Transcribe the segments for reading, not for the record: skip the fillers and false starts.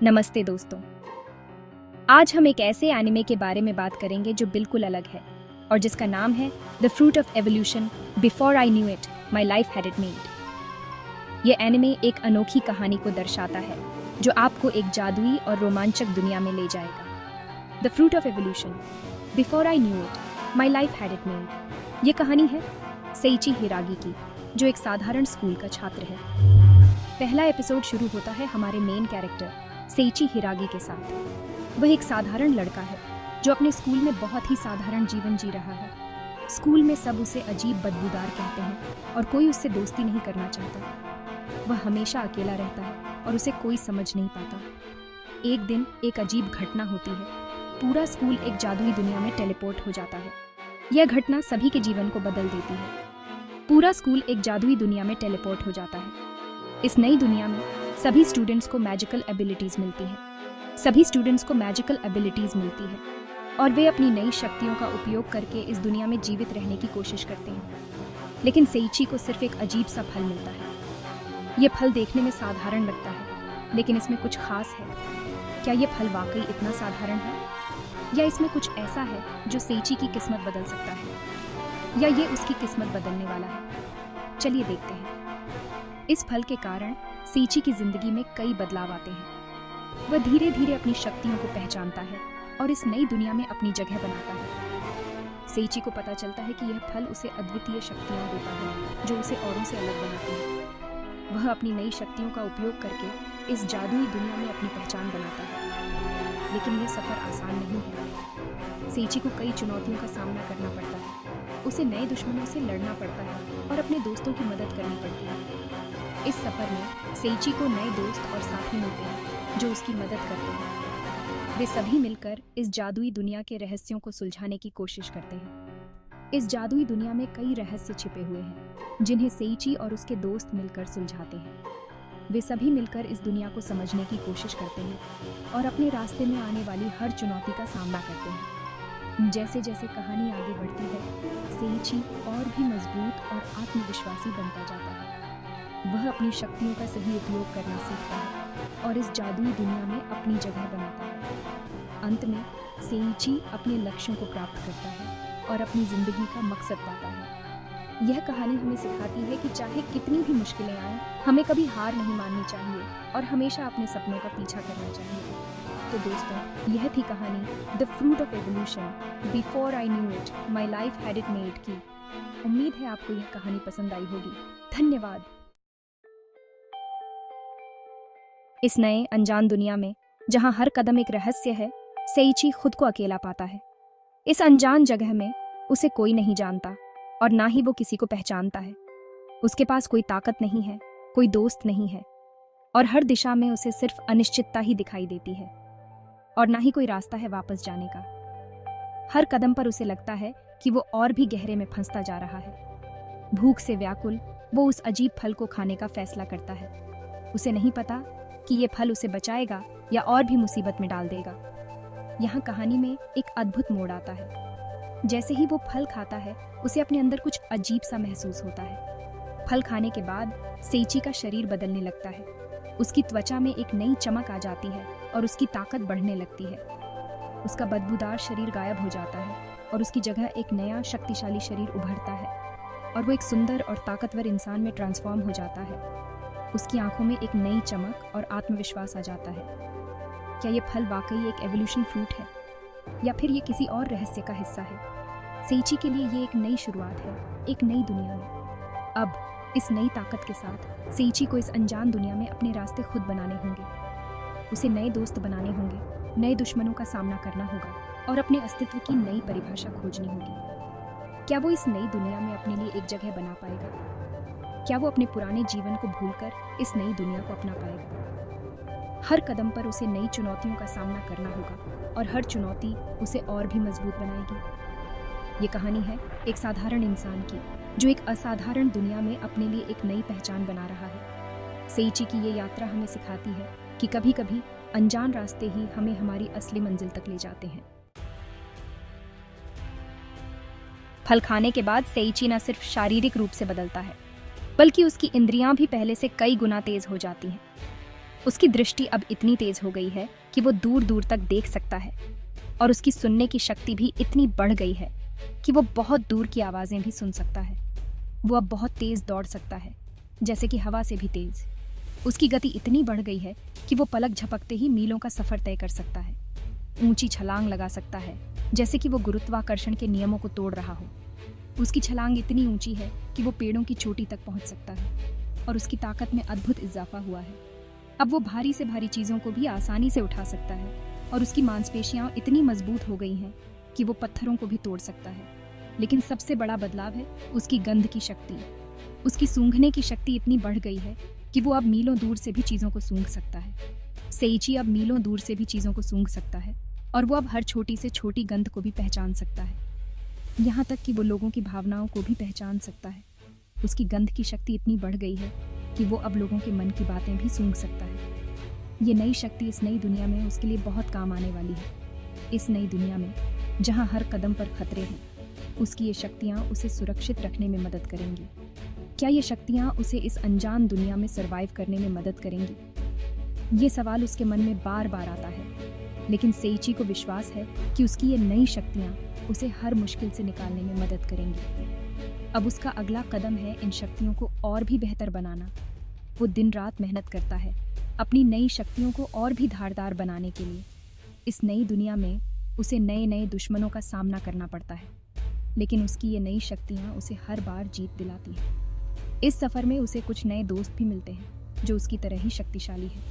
नमस्ते दोस्तों। आज हम एक ऐसे एनिमे के बारे में बात करेंगे जो बिल्कुल अलग है और जिसका नाम है the fruit of evolution before I knew it my life had it made. ये एनिमे एक अनोखी कहानी को दर्शाता है जो आपको एक जादुई और रोमांचक दुनिया में ले जाएगा। The fruit of evolution before I knew it my life had it made. ये कहानी है सेइची हिरागी की, जो एक साधारण स्कूल का छात्र है। पहला एपिसोड शुरू होता है हमारे मेन कैरेक्टर सेइची हिरागी के साथ। वह एक साधारण लड़का है जो अपने स्कूल में बहुत ही साधारण जीवन जी रहा है। स्कूल में सब उसे अजीब बदबूदार कहते हैं और कोई उससे दोस्ती नहीं करना चाहता। वह हमेशा अकेला रहता है और उसे कोई समझ नहीं पाता। एक दिन एक अजीब घटना होती है। पूरा स्कूल एक जादुई दुनिया में टेलीपोर्ट हो जाता है। यह घटना सभी के जीवन को बदल देती है। पूरा स्कूल एक जादुई दुनिया में टेलीपोर्ट हो जाता है। इस नई दुनिया में सभी स्टूडेंट्स को मैजिकल एबिलिटीज मिलती है और वे अपनी नई शक्तियों का उपयोग करके इस दुनिया में जीवित रहने की कोशिश करते हैं। लेकिन सेइची को सिर्फ एक अजीब सा फल मिलता है। यह फल देखने में साधारण लगता है, लेकिन इसमें कुछ खास है। क्या यह फल वाकई इतना साधारण है, या इसमें कुछ ऐसा है जो सेइची की किस्मत बदल सकता है, या ये उसकी किस्मत बदलने वाला है? चलिए देखते हैं। इस फल के कारण सेइची की जिंदगी में कई बदलाव आते हैं। वह धीरे धीरे अपनी शक्तियों को पहचानता है और इस नई दुनिया में अपनी जगह बनाता है। सेइची को पता चलता है कि यह फल उसे अद्वितीय शक्तियां देता है जो उसे औरों से अलग बनाती है। वह अपनी नई शक्तियों का उपयोग करके इस जादुई दुनिया में अपनी पहचान बनाता है। लेकिन यह सफर आसान नहीं है। सेइची को कई चुनौतियों का सामना करना पड़ता है। उसे नए दुश्मनों से लड़ना पड़ता है और अपने दोस्तों की मदद करनी पड़ती है। इस सफर में सेइची को नए दोस्त और साथी मिलते हैं जो उसकी मदद करते हैं। वे सभी मिलकर इस जादुई दुनिया के रहस्यों को सुलझाने की कोशिश करते हैं। इस जादुई दुनिया में कई रहस्य छिपे हुए हैं जिन्हें सेइची और उसके दोस्त मिलकर सुलझाते हैं। वे सभी मिलकर इस दुनिया को समझने की कोशिश करते हैं और अपने रास्ते में आने वाली हर चुनौती का सामना करते हैं। जैसे जैसे कहानी आगे बढ़ती है, सेइची और भी मजबूत और आत्मविश्वासी बनता जाता है। वह अपनी शक्तियों का सही उपयोग करना सीखता है और इस जादुई दुनिया में अपनी जगह बनाता है। अंत में सेइची अपने लक्ष्यों को प्राप्त करता है और अपनी जिंदगी का मकसद पाता है। यह कहानी हमें सिखाती है कि चाहे कितनी भी मुश्किलें आएं, हमें कभी हार नहीं माननी चाहिए और हमेशा अपने सपनों का पीछा करना चाहिए। तो दोस्तों, यह थी कहानी the fruit of evolution before I knew it my life had it made की। उम्मीद है आपको यह कहानी पसंद आई होगी। धन्यवाद। इस नए अनजान दुनिया में जहां हर कदम एक रहस्य है, सेइची खुद को अकेला पाता है। इस अनजान जगह में उसे कोई नहीं जानता और ना ही वो किसी को पहचानता है। उसके पास कोई ताकत नहीं है, कोई दोस्त नहीं है और हर दिशा में उसे सिर्फ अनिश्चितता ही दिखाई देती है और ना ही कोई रास्ता है वापस जाने का। हर कदम पर उसे लगता है कि वो और भी गहरे में फंसता जा रहा है। भूख से व्याकुल वो उस अजीब फल को खाने का फैसला करता है। उसे नहीं पता कि ये फल उसे बचाएगा या और भी मुसीबत में डाल देगा। यहाँ कहानी में एक अद्भुत मोड़ आता है। जैसे ही वो फल खाता है, उसे अपने अंदर कुछ अजीब सा महसूस होता है। फल खाने के बाद सेइची का शरीर बदलने लगता है। उसकी त्वचा में एक नई चमक आ जाती है और उसकी ताकत बढ़ने लगती है। उसका बदबूदार शरीर गायब हो जाता है और उसकी जगह एक नया शक्तिशाली शरीर उभरता है और वो एक सुंदर और ताकतवर इंसान में ट्रांसफॉर्म हो जाता है। उसकी आंखों में एक नई चमक और आत्मविश्वास आ जाता है। क्या ये फल वाकई एक एवोल्यूशन फ्रूट है या फिर ये किसी और रहस्य का हिस्सा है? सेइची के लिए ये एक नई शुरुआत है, एक नई दुनिया में। अब इस नई ताकत के साथ सेइची को इस अनजान दुनिया में अपने रास्ते खुद बनाने होंगे। उसे नए दोस्त बनाने होंगे, नए दुश्मनों का सामना करना होगा और अपने अस्तित्व की नई परिभाषा खोजनी होगी। क्या वो इस नई दुनिया में अपने लिए एक जगह बना पाएगा? क्या वो अपने पुराने जीवन को भूलकर इस नई दुनिया को अपना पाएगा? हर कदम पर उसे नई चुनौतियों का सामना करना होगा और हर चुनौती उसे और भी मजबूत बनाएगी। ये कहानी है एक साधारण इंसान की जो एक असाधारण दुनिया में अपने लिए एक नई पहचान बना रहा है। सेइची की ये यात्रा हमें सिखाती है कि कभी कभी अनजान रास्ते ही हमें हमारी असली मंजिल तक ले जाते हैं। फल खाने के बाद सेइची न सिर्फ शारीरिक रूप से बदलता है, बल्कि उसकी इंद्रियां भी पहले से कई गुना तेज हो जाती हैं। उसकी दृष्टि अब इतनी तेज हो गई है कि वो दूर दूर तक देख सकता है, और उसकी सुनने की शक्ति भी इतनी बढ़ गई है कि वो बहुत दूर की आवाज़ें भी सुन सकता है। वो अब बहुत तेज दौड़ सकता है, जैसे कि हवा से भी तेज। उसकी गति इतनी बढ़ गई है कि वो पलक झपकते ही मीलों का सफर तय कर सकता है। ऊंची छलांग लगा सकता है, जैसे कि वो गुरुत्वाकर्षण के नियमों को तोड़ रहा हो। उसकी छलांग इतनी ऊंची है कि वो पेड़ों की चोटी तक पहुंच सकता है, और उसकी ताकत में अद्भुत इजाफा हुआ है। अब वो भारी से भारी चीजों को भी आसानी से उठा सकता है, और उसकी मांसपेशियां इतनी मजबूत हो गई हैं कि वो पत्थरों को भी तोड़ सकता है। लेकिन सबसे बड़ा बदलाव है उसकी गंध की शक्ति। उसकी सूंघने की शक्ति इतनी बढ़ गई है कि वो अब मीलों दूर से भी चीजों को सूंघ सकता है। सेइची अब मीलों दूर से भी चीजों को सूंघ सकता है, और वो अब हर छोटी से छोटी गंध को भी पहचान सकता है, यहाँ तक कि वो लोगों की भावनाओं को भी पहचान सकता है। उसकी गंध की शक्ति इतनी बढ़ गई है कि वो अब लोगों के मन की बातें भी सूंघ सकता है। ये नई शक्ति इस नई दुनिया में उसके लिए बहुत काम आने वाली है। इस नई दुनिया में जहाँ हर कदम पर खतरे हैं, उसकी ये शक्तियाँ उसे सुरक्षित रखने में मदद करेंगी। क्या ये शक्तियाँ उसे इस अनजान दुनिया में सरवाइव करने में मदद करेंगी? ये सवाल उसके मन में बार बार आता है, लेकिन सेइची को विश्वास है कि उसकी ये नई शक्तियाँ उसे हर मुश्किल से निकालने में मदद करेंगी। अब उसका अगला कदम है इन शक्तियों को और भी बेहतर बनाना। वो दिन रात मेहनत करता है अपनी नई शक्तियों को और भी धारदार बनाने के लिए। इस नई दुनिया में उसे नए नए दुश्मनों का सामना करना पड़ता है, लेकिन उसकी ये नई शक्तियाँ उसे हर बार जीत दिलाती हैं। इस सफ़र में उसे कुछ नए दोस्त भी मिलते हैं जो उसकी तरह ही शक्तिशाली हैं।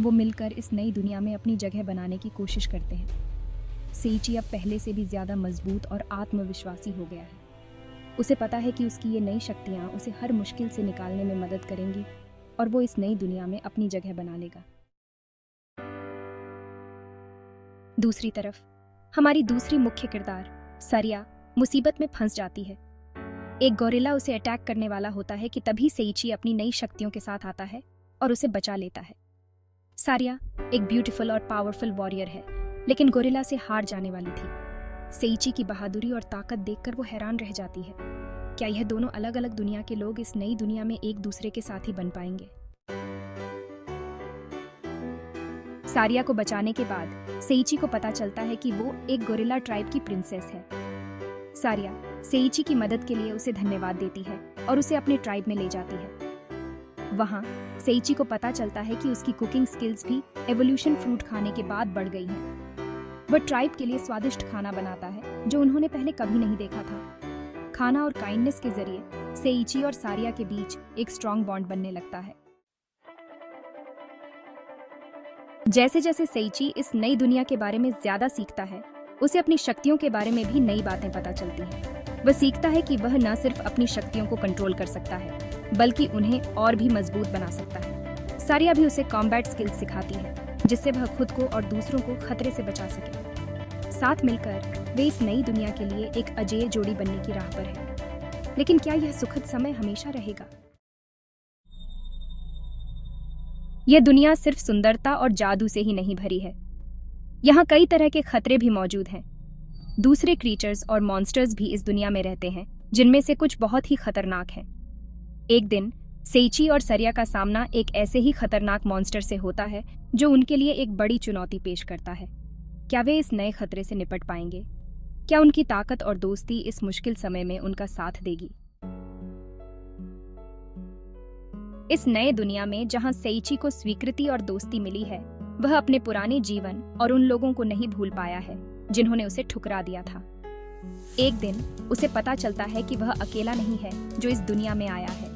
वो मिलकर इस नई दुनिया में अपनी जगह बनाने की कोशिश करते हैं। सेइची अब पहले से भी ज़्यादा मजबूत और आत्मविश्वासी हो गया है। उसे पता है कि उसकी ये नई शक्तियाँ उसे हर मुश्किल से निकालने में मदद करेंगी, और वो इस नई दुनिया में अपनी जगह बना लेगा। दूसरी तरफ हमारी दूसरी मुख्य किरदार सारिया मुसीबत में फंस जाती है। एक गोरिल्ला उसे अटैक करने वाला होता है कि तभी सेइची अपनी नई शक्तियों के साथ आता है और उसे बचा लेता है। सारिया एक ब्यूटीफुल और पावरफुल वॉरियर है, लेकिन गोरिल्ला से हार जाने वाली थी। सेइची की बहादुरी और ताकत देखकर वो हैरान रह जाती है। क्या यह दोनों अलग अलग दुनिया के लोग इस नई दुनिया में एक दूसरे के साथ ही बन पाएंगे? सारिया को बचाने के बाद सेइची को पता चलता है कि वो एक गोरिल्ला ट्राइब की प्रिंसेस है। सारिया सेइची की मदद के लिए उसे धन्यवाद देती है और उसे अपने ट्राइब में ले जाती है। वहाँ सेइची को पता चलता है कि उसकी कुकिंग स्किल्स भी एवोल्यूशन फ्रूट खाने के बाद बढ़ गई हैं। वह ट्राइब के लिए स्वादिष्ट खाना बनाता है जो उन्होंने पहले कभी नहीं देखा था। खाना और काइंडनेस के जरिए सेइची और सारिया के बीच एक स्ट्रॉन्ग बॉन्ड बनने लगता है। जैसे जैसे सेइची इस नई दुनिया के बारे में ज्यादा सीखता है, उसे अपनी शक्तियों के बारे में भी नई बातें पता चलती हैं। वह सीखता है कि वह न सिर्फ अपनी शक्तियों को कंट्रोल कर सकता है, बल्कि उन्हें और भी मजबूत बना सकता है। सारिया भी उसे कॉम्बैट स्किल्स सिखाती है, जिससे वह खुद को और दूसरों को खतरे से बचा सके। साथ मिलकर वे इस नई दुनिया के लिए एक अजेय जोड़ी बनने की राह पर है। लेकिन क्या यह सुखद समय हमेशा रहेगा? यह दुनिया सिर्फ सुंदरता और जादू से ही नहीं भरी है। यहाँ कई तरह के खतरे भी मौजूद हैं। दूसरे क्रीचर्स और मॉन्स्टर्स भी इस दुनिया में रहते हैं, जिनमें से कुछ बहुत ही खतरनाक हैं। एक दिन सेइची और सारिया का सामना एक ऐसे ही खतरनाक मॉन्स्टर से होता है जो उनके लिए एक बड़ी चुनौती पेश करता है। क्या वे इस नए खतरे से निपट पाएंगे? क्या उनकी ताकत और दोस्ती इस मुश्किल समय में उनका साथ देगी? इस नए दुनिया में जहां सेइची को स्वीकृति और दोस्ती मिली है, वह अपने पुराने जीवन और उन लोगों को नहीं भूल पाया है जिन्होंने उसे ठुकरा दिया था। एक दिन उसे पता चलता है कि वह अकेला नहीं है जो इस दुनिया में आया है।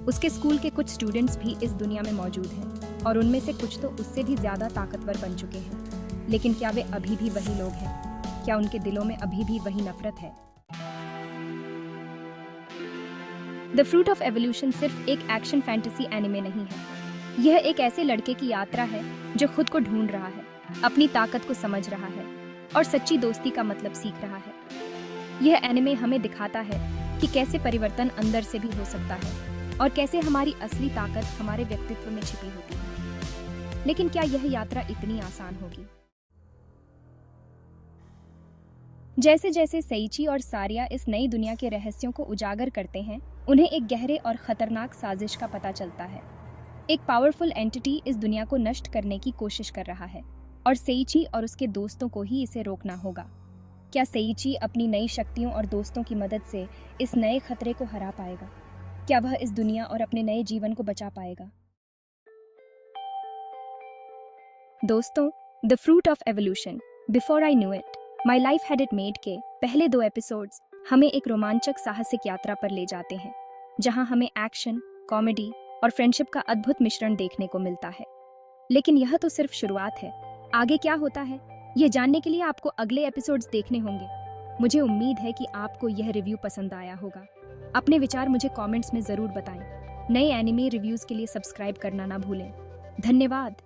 उसके स्कूल के कुछ स्टूडेंट्स भी इस दुनिया में मौजूद हैं, और उनमें से कुछ तो उससे भी ज्यादा ताकतवर बन चुके हैं। लेकिन क्या वे अभी भी वही लोग हैं? क्या उनके दिलों में अभी भी वही नफरत है? द फ्रूट ऑफ एवोल्यूशन सिर्फ एक एक्शन फैंटेसी एनिमे नहीं है। यह एक ऐसे लड़के की यात्रा है जो खुद को ढूंढ रहा है, अपनी ताकत को समझ रहा है और सच्ची दोस्ती का मतलब सीख रहा है। यह एनिमे हमें दिखाता है कि कैसे परिवर्तन अंदर से भी हो सकता है और कैसे हमारी असली ताकत हमारे व्यक्तित्व में छिपी होती है। लेकिन क्या यह यात्रा इतनी आसान होगी? जैसे जैसे सेइची और सारिया इस नई दुनिया के रहस्यों को उजागर करते हैं, उन्हें एक गहरे और खतरनाक साजिश का पता चलता है। एक पावरफुल एंटिटी इस दुनिया को नष्ट करने की कोशिश कर रहा है और सेइची और उसके दोस्तों को ही इसे रोकना होगा। क्या सेइची अपनी नई शक्तियों और दोस्तों की मदद से इस नए खतरे को हरा पाएगा? क्या वह इस दुनिया और अपने नए जीवन को बचा पाएगा? दोस्तों, the fruit of evolution, before I knew it, my life had it made के पहले 2 एपिसोड्स हमें एक रोमांचक साहसिक यात्रा पर ले जाते हैं, जहां हमें एक्शन, कॉमेडी और फ्रेंडशिप का अद्भुत मिश्रण देखने को मिलता है। लेकिन यह तो सिर्फ शुरुआत है। आगे क्या होता है, यह जानने के लिए आपको अगले एपिसोड्स देखने होंगे। मुझे उम्मीद है कि आपको यह रिव्यू पसंद आया होगा। अपने विचार मुझे कमेंट्स में ज़रूर बताएं। नए एनिमे रिव्यूज़ के लिए सब्सक्राइब करना ना भूलें। धन्यवाद।